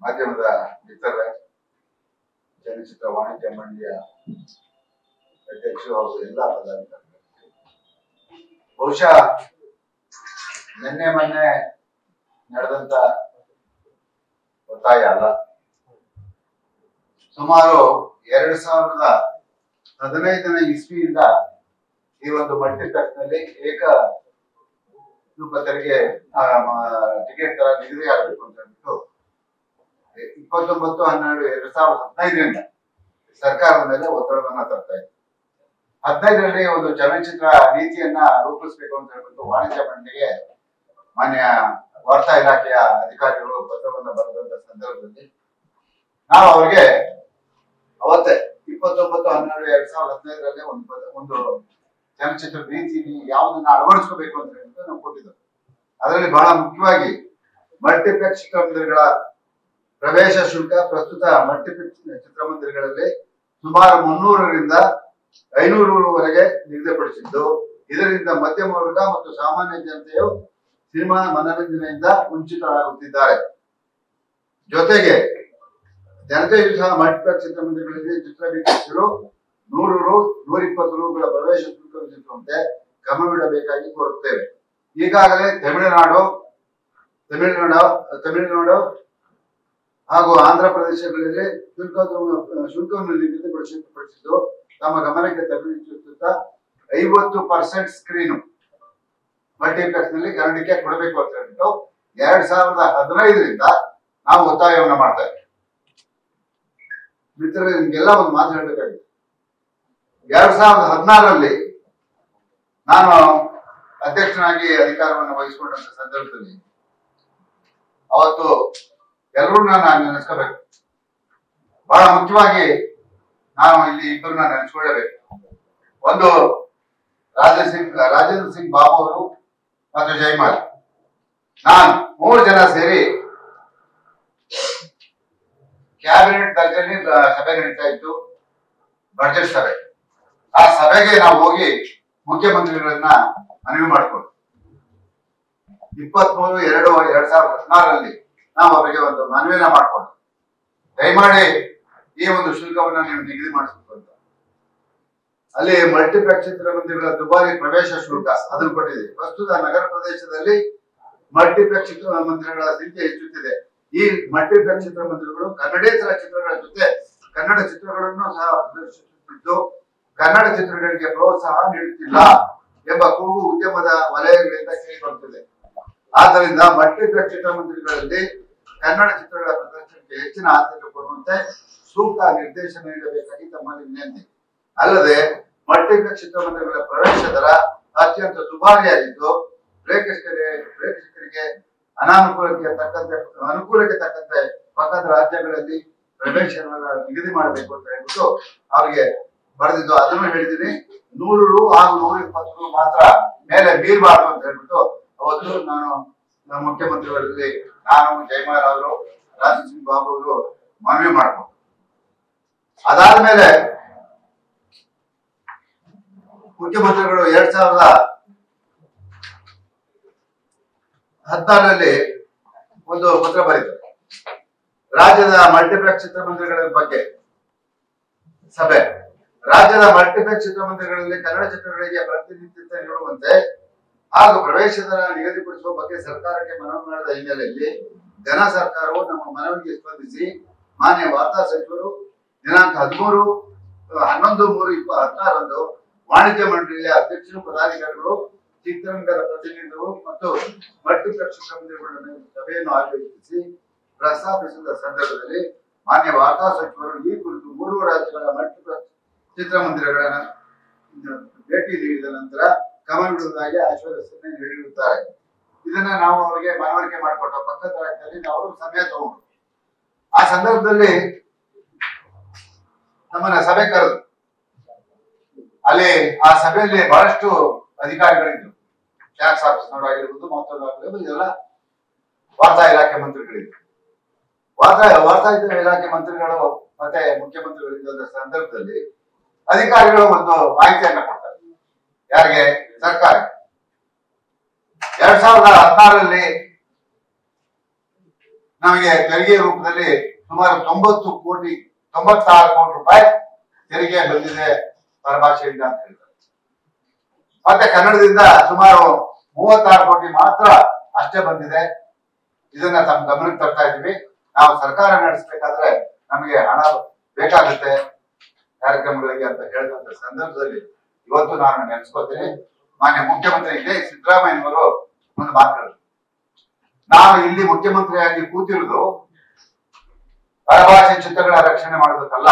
ಮಾಧ್ಯಮದ ಮಿತ್ರರೇ, ಚಲನಚಿತ್ರ ವಾಣಿಜ್ಯ ಮಂಡಳಿಯ ಅಧ್ಯಕ್ಷರು ಹಾಗೂ ಎಲ್ಲ ಪದಾಧಿಕಾರಿಗಳು, ಬಹುಶಃ ನಿನ್ನೆ ಮೊನ್ನೆ ನಡೆದಂತ ಒತ್ತಾಯ ಅಲ್ಲ, ಸುಮಾರು 2015ನೇ ಇಸ್ವಿಯಿಂದ ಈ ಒಂದು ಮಲ್ಟಿಪ್ಲೆಕ್ಸ್ ನಲ್ಲಿ ಏಕ ತೆರಿಗೆ ಟಿಕೆಟ್ ತರ ನಿಗದಿ ಆಗಬೇಕು ಅಂತ ಹೇಳ್ಬಿಟ್ಟು 29/12/2015ರಿಂದ ಸರ್ಕಾರದ ಮೇಲೆ ಒತ್ತಡವನ್ನ ತರ್ತಾ ಇತ್ತು. 15ರಲ್ಲಿ ಒಂದು ಚಲನಚಿತ್ರ ನೀತಿಯನ್ನ ರೂಪಿಸಬೇಕು ಅಂತ ಹೇಳ್ಬಿಟ್ಟು ವಾಣಿಜ್ಯ ಮಂಡಳಿಗೆ ಮಾನ್ಯ ವಾರ್ತಾ ಇಲಾಖೆಯ ಅಧಿಕಾರಿಗಳು ಪತ್ರವನ್ನು ಬರೆದಂತ ಸಂದರ್ಭದಲ್ಲಿ ನಾವು ಅವರಿಗೆ ಅವತ್ತೇ 29/12/2015ರಲ್ಲಿ ಒಂದು ಚಲನಚಿತ್ರ ನೀತಿ ಯಾವುದನ್ನ ಅಳವಡಿಸ್ಕೋಬೇಕು ಅಂತ ಹೇಳ್ಬಿಟ್ಟು ನಾವು ಕೊಟ್ಟಿದ್ದೇವೆ. ಅದರಲ್ಲಿ ಬಹಳ ಮುಖ್ಯವಾಗಿ ಮಲ್ಟಿಪ್ಲೆಕ್ಸ್ ಚಿತ್ರಮಂದಿರಗಳ ಪ್ರವೇಶ ಶುಲ್ಕ ಪ್ರಸ್ತುತ ಮಲ್ಟಿಪ್ಲೆಕ್ಸ್ ಚಿತ್ರಮಂದಿರಗಳಲ್ಲಿ ಸುಮಾರು 300ರಿಂದ 500ವರೆಗೆ ನಿಗದಿಪಡಿಸಿದ್ದು, ಇದರಿಂದ ಮಧ್ಯಮ ವರ್ಗ ಮತ್ತು ಸಾಮಾನ್ಯ ಜನತೆಯು ಸಿನಿಮಾ ಮನರಂಜನೆಯಿಂದ ವಂಚಿತರಾಗುತ್ತಿದ್ದಾರೆ. ಜೊತೆಗೆ ಜನತೆಯು ಸಹ ಮಲ್ಟಿಪ್ಲೆಕ್ಸ್ ಚಿತ್ರಮಂದಿರಗಳಲ್ಲಿ ಚಿತ್ರ ವೀಕ್ಷಿಸಲು 100 ರು 120 ರುಗಳ ಪ್ರವೇಶ ಶುಲ್ಕ ವಿಧಿಸುವಂತೆ ಗಮನವಿಡಬೇಕಾಗಿ ಕೋರುತ್ತೇವೆ. ಈಗಾಗಲೇ ತಮಿಳುನಾಡು ಹಾಗೂ ಆಂಧ್ರ ಪ್ರದೇಶಗಳಲ್ಲಿ ಶುಲ್ಕವನ್ನು ನಿಗದಿಪಡಿಸಿದ್ದು ತಮ್ಮ ಗಮನಕ್ಕೆ ತೆಗೆದುಕೊಳ್ಳುತ್ತಾ 50% ಸ್ಕ್ರೀನು ಮಲ್ಟಿಪ್ಲೆಕ್ಸ್ ನಲ್ಲಿ ಕನ್ನಡಕ್ಕೆ ಕೊಡಬೇಕು ಅಂತ ಹೇಳ್ಬಿಟ್ಟು 2015ರಿಂದ ನಾವು ಒತ್ತಾಯವನ್ನ ಮಾಡ್ತಾ ಇದ್ದೀವಿ. ಮಿತ್ರರೇ, ನಿಮ್ಗೆಲ್ಲ ಒಂದು ಮಾತು ಹೇಳ್ಬೇಕಾಗಿದೆ. 2016ರಲ್ಲಿ ನಾನು ಅಧ್ಯಕ್ಷನಾಗಿ ಅಧಿಕಾರವನ್ನು ವಹಿಸಿಕೊಂಡಂತ ಸಂದರ್ಭದಲ್ಲಿ ಅವತ್ತು ಎಲ್ಲರನ್ನ ನಾನು ನೆನೆಸ್ಕೋಬೇಕು. ಬಹಳ ಮುಖ್ಯವಾಗಿ ನಾವು ಇಲ್ಲಿ ಇಬ್ಬರನ್ನ ನೆನೆಸ್ಕೊಳ್ಳಬೇಕು. ಒಂದು ರಾಜೇಂದ್ರ ಸಿಂಗ್ ಬಾಬು ಅವರು ಮತ್ತು ಜಯಮಾಲ, ನಾನು 3 ಜನ ಸೇರಿ ಕ್ಯಾಬಿನೆಟ್ ದರ್ಜೆಯಲ್ಲಿ ಸಭೆ ನಡೀತಾ ಇತ್ತು, ಬಜೆಟ್ ಸಭೆ. ಆ ಸಭೆಗೆ ನಾವು ಹೋಗಿ ಮುಖ್ಯಮಂತ್ರಿಗಳನ್ನ ಮನವಿ ಮಾಡಿಕೊಂಡು 23/2/2016ರಲ್ಲಿ ನಾವು ಅವರಿಗೆ ಒಂದು ಮನವಿನ ಮಾಡಿಕೊಂಡು ದಯಮಾಡಿ ಈ ಒಂದು ಶುಲ್ಕವನ್ನ ನೀವು ನಿಗದಿ ಮಾಡಿಸ್ಬೇಕು ಅಂತ. ಅಲ್ಲಿ ಮಲ್ಟಿಪ್ಲೆಕ್ಸ್ ಚಿತ್ರಮಂದಿರಗಳ ದುಬಾರಿ ಪ್ರವೇಶ ಶುಲ್ಕ ಅದನ್ನು ಕೊಟ್ಟಿದೆ. ಪ್ರಸ್ತುತ ನಗರ ಪ್ರದೇಶದಲ್ಲಿ ಮಲ್ಟಿಪ್ಲೆಕ್ಸ್ ಚಿತ್ರಮಂದಿರಗಳ ಸಂಖ್ಯೆ ಹೆಚ್ಚುತ್ತಿದೆ. ಈ ಮಲ್ಟಿಪ್ಲೆಕ್ಸ್ ಚಿತ್ರಮಂದಿರಗಳು ಕನ್ನಡೇತರ ಚಿತ್ರಗಳ ಜೊತೆ ಕನ್ನಡ ಚಿತ್ರಗಳನ್ನು ಸಹ ಪ್ರದರ್ಶಿಸುತ್ತಿದ್ದು ಕನ್ನಡ ಚಿತ್ರಗಳಿಗೆ ಪ್ರೋತ್ಸಾಹ ನೀಡುತ್ತಿಲ್ಲ ಎಂಬ ಕೂಗು ಉದ್ಯಮದ ವಲಯಗಳಿಂದ ಕೇಳಿಬರುತ್ತಿದೆ. ಆದ್ದರಿಂದ ಮಲ್ಟಿಪ್ಲೆಕ್ಸ್ ಚಿತ್ರಮಂದಿರಗಳಲ್ಲಿ ಕನ್ನಡ ಚಿತ್ರಗಳ ಪ್ರದರ್ಶನಕ್ಕೆ ಹೆಚ್ಚಿನ ಆದ್ಯತೆ ಕೊಡುವಂತೆ ಸೂಕ್ತ ನಿರ್ದೇಶನ ನೀಡಬೇಕಾಗಿ ತಮ್ಮಲ್ಲಿ ವಿನಂತಿ. ಅಲ್ಲದೆ ಮಲ್ಟಿಪ್ಲೆಕ್ಸ್ ಚಿತ್ರಮಂದಿರಗಳ ಪ್ರವೇಶ ದರ ಅತ್ಯಂತ ದುಬಾರಿಯಾಗಿದ್ದು ಪ್ರೇಕ್ಷಕರಿಗೆ ಅನುಕೂಲಕ್ಕೆ ತಕ್ಕಂತೆ ಪಕ್ಕದ ರಾಜ್ಯಗಳಲ್ಲಿ ಪ್ರವೇಶ ನಿಗದಿ ಮಾಡಬೇಕು ಅಂತ ಹೇಳ್ಬಿಟ್ಟು ಅವರಿಗೆ ಬರೆದಿದ್ದು. ಅದನ್ನು ಹೇಳಿದ್ದೀನಿ. 100 ರು ಹಾಗೂ 120 ರು ಮಾತ್ರ ಮೇಲೆ ಮೀರಬಾರ್ದು ಅಂತ ಹೇಳ್ಬಿಟ್ಟು ಅವತ್ತು ನಾನು ಮುಖ್ಯಮಂತ್ರಿಗಳಲ್ಲಿ ನಾನು ಜಯಮಾಲ ಅವರು ರಾಜೇಂದ್ರ ಸಿಂಗ್ ಬಾಬು ಅವರು ಮನವಿ ಮಾಡ್ಬೋದು. ಅದಾದ್ಮೇಲೆ ಮುಖ್ಯಮಂತ್ರಿಗಳು 2016ರಲ್ಲಿ ಒಂದು ಪತ್ರ ಬರೆದರು. ರಾಜ್ಯದ ಮಲ್ಟಿಪ್ಲೆಕ್ಸ್ ಚಿತ್ರಮಂದಿರಗಳ ಬಗ್ಗೆ ಸಭೆ. ರಾಜ್ಯದ ಮಲ್ಟಿಪ್ಲೆಕ್ಸ್ ಚಿತ್ರಮಂದಿರಗಳಲ್ಲಿ ಕನ್ನಡ ಚಿತ್ರಗಳಿಗೆ ಪ್ರಾತಿನಿಧ್ಯತೆ ನೀಡುವಂತೆ ಹಾಗೂ ಪ್ರವೇಶ ದರ ನಿಗದಿಪಡಿಸುವ ಬಗ್ಗೆ ಸರ್ಕಾರಕ್ಕೆ ಮನವಿ ಮಾಡಿದ ಹಿನ್ನೆಲೆಯಲ್ಲಿ ಘನ ಸರ್ಕಾರವು ನಮ್ಮ ಮನವಿಗೆ ಸ್ಪಂದಿಸಿ ಮಾನ್ಯ ವಾರ್ತಾ ಸಚಿವರು ದಿನಾಂಕ 13/11/2016ರಂದು ವಾಣಿಜ್ಯ ಮಂಡಳಿಯ ಅಧ್ಯಕ್ಷರು, ಪದಾಧಿಕಾರಿಗಳು, ಚಿತ್ರರಂಗದ ಪ್ರತಿನಿಧಿಗಳು ಮತ್ತು ಮಲ್ಟಿಪ್ಲೆಕ್ಸ್ ಚಿತ್ರಮಂದಿರಗಳ ಸಭೆಯನ್ನು ಆಯೋಜಿಸಿ ಪ್ರಸ್ತಾಪಿಸಿದ ಸಂದರ್ಭದಲ್ಲಿ ಮಾನ್ಯ ವಾರ್ತಾ ಸಚಿವರು ಈ ಕುರಿತು 3 ರಾಜ್ಯಗಳ ಮಲ್ಟಿಪ್ಲೆಕ್ಸ್ ಚಿತ್ರಮಂದಿರಗಳ ಭೇಟಿ ನೀಡಿದ ನಂತರ ಗಮನವಿಡುವುದಾಗಿ ಆಶ್ವಾಸನೆ ನೀಡಿರುತ್ತಾರೆ. ಇದನ್ನ ನಾವು ಅವರಿಗೆ ಮನವರಿಕೆ ಮಾಡಿಕೊಟ್ಟ ಪಕ್ಕದ ರಾಜ್ಯದಲ್ಲಿ ಅವರು ಸಮಯ ತಗೊಂಡು ಆ ಸಂದರ್ಭದಲ್ಲಿ ನಮ್ಮನ್ನ ಸಭೆ ಕರೆದು ಅಲ್ಲಿ ಆ ಸಭೆಯಲ್ಲಿ ಬಹಳಷ್ಟು ಅಧಿಕಾರಿಗಳಿದ್ರು. ಟ್ಯಾಕ್ಸ್ ಆಫೀಸ್ನವರಾಗಿರ್ಬೋದು, ಮತ್ತೊಂದಾಗಿರ್ಬೋದು, ಇದೆಲ್ಲ ವಾರ್ತಾ ಇಲಾಖೆ ಮಂತ್ರಿಗಳಿದ್ರು. ವಾರ್ತಾ ಇಲಾಖೆ ಮಂತ್ರಿಗಳು ಮತ್ತೆ ಮುಖ್ಯಮಂತ್ರಿಗಳಿದ್ದ ಸಂದರ್ಭದಲ್ಲಿ ಅಧಿಕಾರಿಗಳು ಒಂದು ಮಾಹಿತಿಯನ್ನ ಕೊಡ್ತಾರೆ. ಯಾರಿಗೆ? ಸರ್ಕಾರ. 2016ರಲ್ಲಿ ನಮಗೆ ತೆರಿಗೆ ರೂಪದಲ್ಲಿ ಸುಮಾರು 96 ಕೋಟಿ ರೂಪಾಯಿ ತೆರಿಗೆ ಬಂದಿದೆ ಪರಭಾಷೆಯಿಂದ ಅಂತ ಹೇಳ್ತಾರೆ. ಮತ್ತೆ ಕನ್ನಡದಿಂದ ಸುಮಾರು 36 ಕೋಟಿ ಮಾತ್ರ ಅಷ್ಟೇ ಬಂದಿದೆ. ಇದನ್ನ ತಮ್ಮ ಗಮನಕ್ಕೆ ತರ್ತಾ ಇದ್ದೀವಿ. ನಾವು ಸರ್ಕಾರ ನಡೆಸಬೇಕಾದ್ರೆ ನಮಗೆ ಹಣ ಬೇಕಾಗುತ್ತೆ ಕಾರ್ಯಕ್ರಮಗಳಿಗೆ ಅಂತ ಹೇಳಿದಂತ ಸಂದರ್ಭದಲ್ಲಿ ಇವತ್ತು ನಾನು ನೆನೆಸ್ಕೋತೀನಿ. ಮಾನ್ಯ ಮುಖ್ಯಮಂತ್ರಿ ಇದೇ ಸಿದ್ದರಾಮಯ್ಯನವರು ಒಂದು ಮಾತಾಡಿದ್ರು, ನಾನು ಇಲ್ಲಿ ಮುಖ್ಯಮಂತ್ರಿಯಾಗಿ ಕೂತಿರುವುದು ಪರಭಾಷೆ ಚಿತ್ರಗಳ ರಕ್ಷಣೆ ಮಾಡೋದಕ್ಕಲ್ಲ,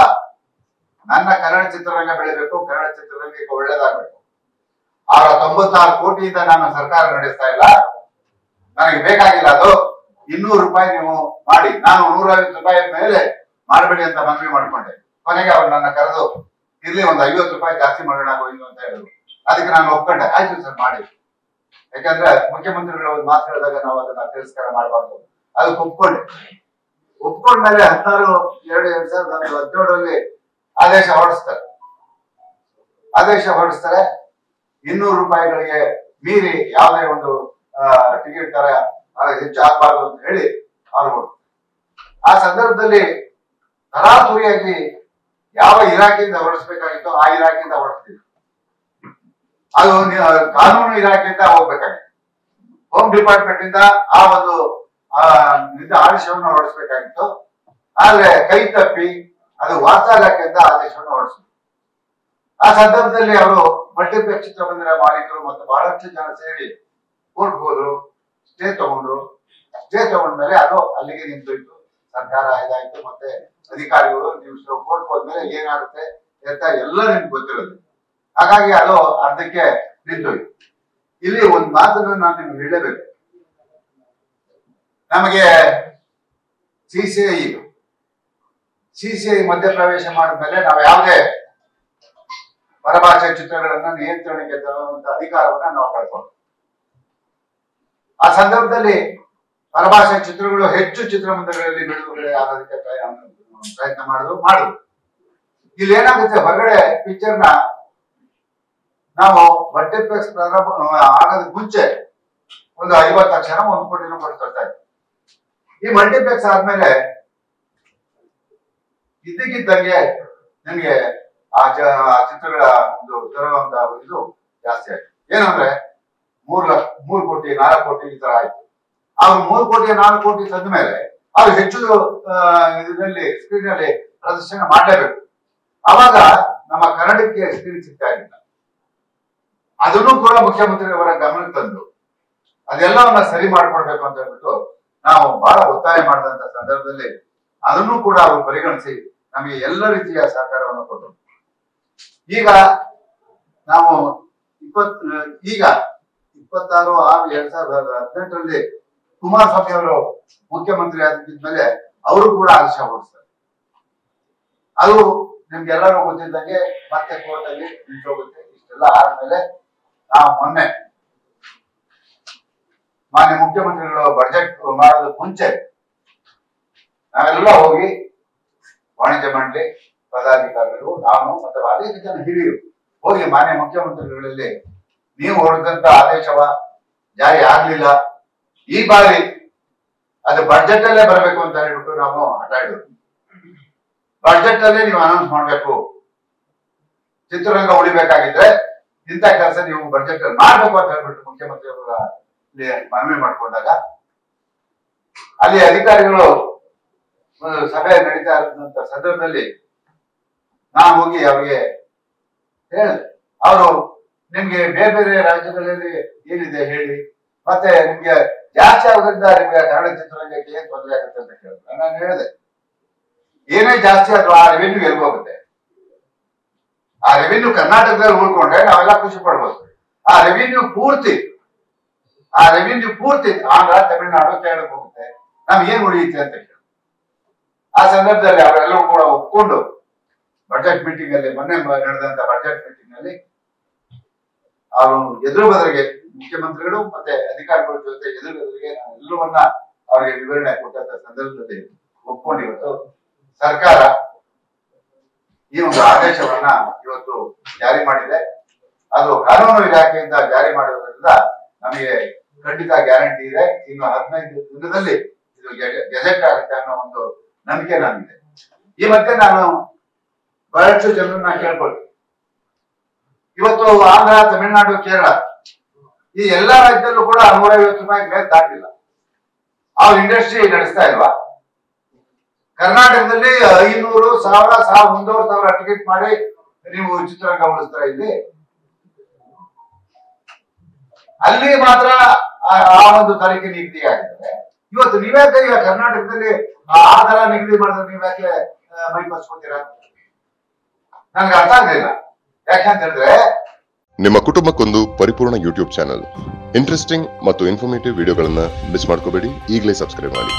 ನನ್ನ ಕನ್ನಡ ಚಿತ್ರರಂಗ ಬೆಳಿಬೇಕು, ಕನ್ನಡ ಚಿತ್ರರಂಗಕ್ಕೆ ಒಳ್ಳೇದಾಗಬೇಕು. 96 ಕೋಟಿಯಿಂದ ನಾನು ಸರ್ಕಾರ ನಡೆಸ್ತಾ ಇಲ್ಲ, ನನಗೆ ಬೇಕಾಗಿಲ್ಲ ಅದು. 200 ರೂಪಾಯಿ ನೀವು ಮಾಡಿ, ನಾನು 150 ರೂಪಾಯಿ ಮೇಲೆ ಮಾಡಬೇಡಿ ಅಂತ ಮನವಿ ಮಾಡ್ಕೊಂಡೆ. ಕೊನೆಗೆ ಅವ್ರು ನನ್ನ ಕರೆದು ಇರ್ಲಿ ಒಂದು 50 ರೂಪಾಯಿ ಜಾಸ್ತಿ ಮಾಡೋಣ ಹೋಯ್ತು ಅಂತ ಹೇಳಿದ್ರು. ಅದಕ್ಕೆ ನಾನು ಒಪ್ಕೊಂಡೆ, ಆಯ್ತು ಸರ್ ಮಾಡಿ. ಯಾಕಂದ್ರೆ ಮುಖ್ಯಮಂತ್ರಿಗಳು ಒಂದು ಮಾತು ಹೇಳಿದಾಗ ನಾವು ಅದನ್ನ ತಿರಸ್ಕಾರ ಮಾಡಬಾರ್ದು. ಅದಕ್ಕೆ ಒಪ್ಕೊಂಡ್ಮೇಲೆ 16/2/2017 ಆದೇಶ ಹೊರಡಿಸ್ತಾರೆ. 200 ರೂಪಾಯಿಗಳಿಗೆ ಮೀರಿ ಯಾವುದೇ ಒಂದು ಟಿಕೆಟ್ ತರ ಹೆಚ್ಚು ಆಗಬಾರ್ದು ಅಂತ ಹೇಳಿ ಅವರು ಆ ಸಂದರ್ಭದಲ್ಲಿ ತರಾತುರಿಯಾಗಿ ಯಾವ ಇಲಾಖೆಯಿಂದ ಹೊರಡಿಸ್ಬೇಕಾಗಿತ್ತೋ ಆ ಇಲಾಖೆಯಿಂದ ಹೊರಡಿಸ್ತೀವಿ. ಅದು ಕಾನೂನು ಇಲಾಖೆಯಿಂದ ಹೋಗ್ಬೇಕಾಗಿತ್ತು. ಹೋಮ್ ಡಿಪಾರ್ಟ್ಮೆಂಟ್ ಇಂದ ಆ ಒಂದು ಆದೇಶವನ್ನು ಹೊರಡಿಸ್ಬೇಕಾಗಿತ್ತು. ಆದ್ರೆ ಕೈ ತಪ್ಪಿ ಅದು ವಾರ್ತಾ ಇಲಾಖೆಯಿಂದ ಆದೇಶವನ್ನು ಹೊರಡಿಸಿದ್ರು. ಆ ಸಂದರ್ಭದಲ್ಲಿ ಅವರು ಮಲ್ಟಿಪ್ಲೆಕ್ಸ್ ಚಿತ್ರಮಂದಿರ ಮಾಲೀಕರು ಮತ್ತು ಬಹಳಷ್ಟು ಜನ ಸೇರಿ ಕೋರ್ಟ್ ಹೋದ್ರು, ಸ್ಟೇ ತಗೊಂಡ್ಮೇಲೆ ಅದು ಅಲ್ಲಿಗೆ ನಿಂತೋಯ್ತು. ಸರ್ಕಾರ ಇದಾಯ್ತು. ಮತ್ತೆ ಅಧಿಕಾರಿಗಳು ನೀವು ಕೋರ್ಟ್ ಹೋದ್ಮೇಲೆ ಏನಾಗುತ್ತೆ ಅಂತ ಎಲ್ಲ ನಿಮ್ಗೆ ಗೊತ್ತಿರೋದು. ಹಾಗಾಗಿ ಅದು ಅರ್ಧಕ್ಕೆ ನಿಂತೋಯ್ತು. ಇಲ್ಲಿ ಒಂದು ಮಾತನ್ನು ನಾನು ನಿಮ್ಗೆ ಹೇಳಲೇಬೇಕು. ನಮಗೆ ಸಿಸಿಐ ಮಧ್ಯಪ್ರವೇಶ ಮಾಡಿದ್ಮೇಲೆ ನಾವು ಯಾವುದೇ ಪರಭಾಷೆ ಚಿತ್ರಗಳನ್ನ ನಿಯಂತ್ರಣಕ್ಕೆ ತರುವಂತ ಅಧಿಕಾರವನ್ನ ನಾವು ಪಡ್ಕೊಂಡು, ಆ ಸಂದರ್ಭದಲ್ಲಿ ಪರಭಾಷೆ ಚಿತ್ರಗಳು ಹೆಚ್ಚು ಚಿತ್ರಮಂದಿರಗಳಲ್ಲಿ ಬಿಡುಗಡೆ ಆಗೋದಕ್ಕೆ ಪ್ರಯತ್ನ ಮಾಡುದು. ಇಲ್ಲಿ ಏನಾಗುತ್ತೆ, ಹೊರಗಡೆ ಪಿಕ್ಚರ್ನ ನಾವು ಮಲ್ಟಿಪ್ಲೆಕ್ಸ್ ಪ್ರಾರಂಭ ಆಗೋದಕ್ಕೆ ಮುಂಚೆ ಒಂದು 50 ಲಕ್ಷ 1 ಕೋಟಿನೂ ಕೊಡ್ತಾ ಇದ್ವಿ. ಈ ಮಲ್ಟಿಪ್ಲೆಕ್ಸ್ ಆದ್ಮೇಲೆ ಇದ್ದಕ್ಕಿದ್ದಂಗೆ ನಿಮ್ಗೆ ಆ ಚಿತ್ರಗಳ ಒಂದು ತರುವಂತ ಇದು ಜಾಸ್ತಿ ಆಯ್ತು. ಏನಂದ್ರೆ 3 ಕೋಟಿ 4 ಕೋಟಿ ಈ ತರ ಆಯ್ತು. ಅವ್ರು 3 ಕೋಟಿ 4 ಕೋಟಿ ತಂದ ಮೇಲೆ ಅವ್ರು ಹೆಚ್ಚು ಇದರಲ್ಲಿ ಸ್ಕ್ರೀನ್ ಅಲ್ಲಿ ಪ್ರದರ್ಶನ ಮಾಡಲೇಬೇಕು. ಅವಾಗ ನಮ್ಮ ಕನ್ನಡಕ್ಕೆ ಸ್ಕ್ರೀನ್ ಸಿಗ್ತಾ ಇರಲಿಲ್ಲ. ಅದನ್ನು ಕೂಡ ಮುಖ್ಯಮಂತ್ರಿಯವರ ಗಮನಕ್ಕೆ ತಂದು ಅದೆಲ್ಲವನ್ನ ಸರಿ ಮಾಡ್ಕೊಡ್ಬೇಕು ಅಂತ ಹೇಳ್ಬಿಟ್ಟು ನಾವು ಬಹಳ ಒತ್ತಾಯ ಮಾಡಿದಂತ ಸಂದರ್ಭದಲ್ಲಿ ಅದನ್ನು ಕೂಡ ಅವರು ಪರಿಗಣಿಸಿ ನಮಗೆ ಎಲ್ಲ ರೀತಿಯ ಸಹಕಾರವನ್ನು ಕೊಟ್ಟರು. ಈಗ ನಾವು 26/6/2018 ಕುಮಾರಸ್ವಾಮಿ ಅವರು ಮುಖ್ಯಮಂತ್ರಿ ಆಗಿದ್ಮೇಲೆ ಅವರು ಕೂಡ ಆದೇಶ ಹೊರಡಿಸ್ತಾರೆ. ಅದು ನಿಮ್ಗೆಲ್ಲರೂ ಗೊತ್ತಿದ್ದಂಗೆ ಮತ್ತೆ ಕೋರ್ಟ್ ಅಲ್ಲಿ ನಿಂತೋಗುತ್ತೆ. ಇಷ್ಟೆಲ್ಲ ಆದ್ಮೇಲೆ ನಾವು ಮೊನ್ನೆ ಮಾನ್ಯ ಮುಖ್ಯಮಂತ್ರಿಗಳು ಬಜೆಟ್ ಮಾಡೋದಕ್ಕೆ ಮುಂಚೆ ನಾವೆಲ್ಲ ಹೋಗಿ ವಾಣಿಜ್ಯ ಮಂಡಳಿ ಪದಾಧಿಕಾರಿಗಳು, ನಾನು ಮತ್ತೆ ಅನೇಕ ಜನ ಹಿರಿಯರು ಹೋಗಿ ಮಾನ್ಯ ಮುಖ್ಯಮಂತ್ರಿಗಳಲ್ಲಿ ನೀವು ಹೊರಡಿದಂತ ಆದೇಶವ ಜಾರಿ ಆಗ್ಲಿಲ್ಲ, ಈ ಬಾರಿ ಅದು ಬಜೆಟ್ ಅಲ್ಲೇ ಬರಬೇಕು ಅಂತ ಹೇಳ್ಬಿಟ್ಟು ನಾವು ಹಠ ಹಿಡಿದ್ವಿ. ಬಜೆಟ್ ಅಲ್ಲೇ ನೀವು ಅನೌನ್ಸ್ ಮಾಡ್ಬೇಕು, ಚಿತ್ರರಂಗ ಉಳಿಬೇಕಾಗಿದ್ರೆ ಇಂಥ ಕೆಲಸ ನೀವು ಬಜೆಟ್ ಅಲ್ಲಿ ಮಾಡ್ಬೇಕು ಅಂತ ಹೇಳ್ಬಿಟ್ಟು ಮುಖ್ಯಮಂತ್ರಿ ಅವರ ಮನವಿ ಮಾಡ್ಕೊಂಡಾಗ ಅಲ್ಲಿ ಅಧಿಕಾರಿಗಳು ಒಂದು ಸಭೆ ನಡೀತಾ ಇರೋದಂತ ಸಂದರ್ಭದಲ್ಲಿ ನಾನು ಹೋಗಿ ಅವ್ರಿಗೆ ಹೇಳಿದೆ, ಅವರು ನಿಮ್ಗೆ ಬೇರೆ ಬೇರೆ ರಾಜ್ಯಗಳಲ್ಲಿ ಏನಿದೆ ಹೇಳಿ, ಮತ್ತೆ ನಿಮ್ಗೆ ಜಾಸ್ತಿ ಆಗೋದ್ರಿಂದ ನಿಮ್ಗೆ ಕನ್ನಡ ಚಿತ್ರರಂಗಕ್ಕೆ ಏನ್ ತೊಂದರೆ ಆಗುತ್ತೆ ಅಂತ ಕೇಳಿದ್ರು. ನಾನು ಹೇಳಿದೆ, ಏನೇ ಜಾಸ್ತಿ ಆದ್ರೂ ಆ ರೆವೆನ್ಯೂ ಎಲ್ಲಿ ಹೋಗುತ್ತೆ? ಆ ರೆವೆನ್ಯೂ ಕರ್ನಾಟಕದಲ್ಲಿ ಉಳ್ಕೊಂಡ್ರೆ ನಾವೆಲ್ಲ ಖುಷಿ ಪಡ್ಬೋದು. ಆ ರೆವೆನ್ಯೂ ಪೂರ್ತಿ ಆಂಧ್ರ, ತಮಿಳುನಾಡು, ಕೇರಳಕ್ಕೆ ಹೋಗುತ್ತೆ. ನಮ್ಗೆ ಏನ್ ಉಳಿಯುತ್ತೆ ಅಂತ ಕೇಳಿ ಆ ಸಂದರ್ಭದಲ್ಲಿ ಅವರೆಲ್ಲರೂ ಕೂಡ ಒಪ್ಕೊಂಡು ಬಜೆಟ್ ಮೀಟಿಂಗ್ ಅಲ್ಲಿ, ಮೊನ್ನೆ ನಡೆದಂತ ಬಜೆಟ್ ಮೀಟಿಂಗ್ ಅಲ್ಲಿ ಅವರು ಎದುರು ಬದಲಿಗೆ ಮುಖ್ಯಮಂತ್ರಿಗಳು ಮತ್ತೆ ಅಧಿಕಾರಿಗಳ ಜೊತೆ ಎದುರು ಬದಲಿಗೆ ಎಲ್ಲವನ್ನ ಅವರಿಗೆ ವಿವರಣೆ ಕೊಟ್ಟಂತ ಸಂದರ್ಭದಲ್ಲಿ ಒಪ್ಕೊಂಡು ಇವತ್ತು ಸರ್ಕಾರ ಈ ಒಂದು ಆದೇಶವನ್ನ ಇವತ್ತು ಜಾರಿ ಮಾಡಿದೆ. ಅದು ಕಾನೂನು ಇಲಾಖೆಯಿಂದ ಜಾರಿ ಮಾಡಿರೋದ್ರಿಂದ ನಮಗೆ ಖಂಡಿತ ಗ್ಯಾರಂಟಿ ಇದೆ, ಇನ್ನು 15 ದಿನದಲ್ಲಿ ಇದು ಗೆಜೆಟ್ ಆಗುತ್ತೆ ಅನ್ನೋ ಒಂದು ನಂಬಿಕೆ ನನಗಿದೆ. ಈ ಮತ್ತೆ ನಾನು ಬಹಳಷ್ಟು ಜನರನ್ನ ಕೇಳ್ಕೊಳ್ತೀನಿ, ಇವತ್ತು ಆಂಧ್ರ, ತಮಿಳುನಾಡು, ಕೇರಳ ಈ ಎಲ್ಲಾ ರಾಜ್ಯದಲ್ಲೂ ಕೂಡ 150 ರೂಪಾಯಿ ಮೇಲೆ ದಾಟಿಲ್ಲ. ಆ ಇಂಡಸ್ಟ್ರಿ ನಡೆಸ್ತಾ ಇಲ್ವಾ? ಕರ್ನಾಟಕದಲ್ಲಿ 500, 1000, 1,000 ಟಿಕೆಟ್ ಮಾಡಿ ನೀವು ಚಿತ್ರರಂಗ ಉಳಿಸ್ತಾರ ಇಲ್ಲಿ. ಅಲ್ಲಿ ಮಾತ್ರ ಆ ಒಂದು ತಾರೀಕಿಗೆ ನಿಗದಿ ಆಗಿದ್ದಾರೆ. ಇವತ್ತು ನೀವ್ಯಾಕೆ ಈಗ ಕರ್ನಾಟಕದಲ್ಲಿ ಆ ತರ ನಿಗದಿ ಮಾಡಿದ್ರೆ ನೀವ್ಯಾಕೆ ಮೈ ಬರ್ಸ್ಕೊತೀರಾ? ನನ್ಗೆ ಅರ್ಥ ಆಗಲಿಲ್ಲ. ಯಾಕೆಂತ ಹೇಳಿದ್ರೆ, ನಿಮ್ಮ ಕುಟುಂಬಕ್ಕೊಂದು ಪರಿಪೂರ್ಣ ಯೂಟ್ಯೂಬ್ ಚಾನಲ್, ಇಂಟ್ರೆಸ್ಟಿಂಗ್ ಮತ್ತು ಇನ್ಫಾರ್ಮೇಟಿವ್ ವಿಡಿಯೋಗಳನ್ನ ಮಿಸ್ ಮಾಡ್ಕೋಬೇಡಿ. ಈಗಲೇ ಸಬ್ಸ್ಕ್ರೈಬ್ ಮಾಡಿ.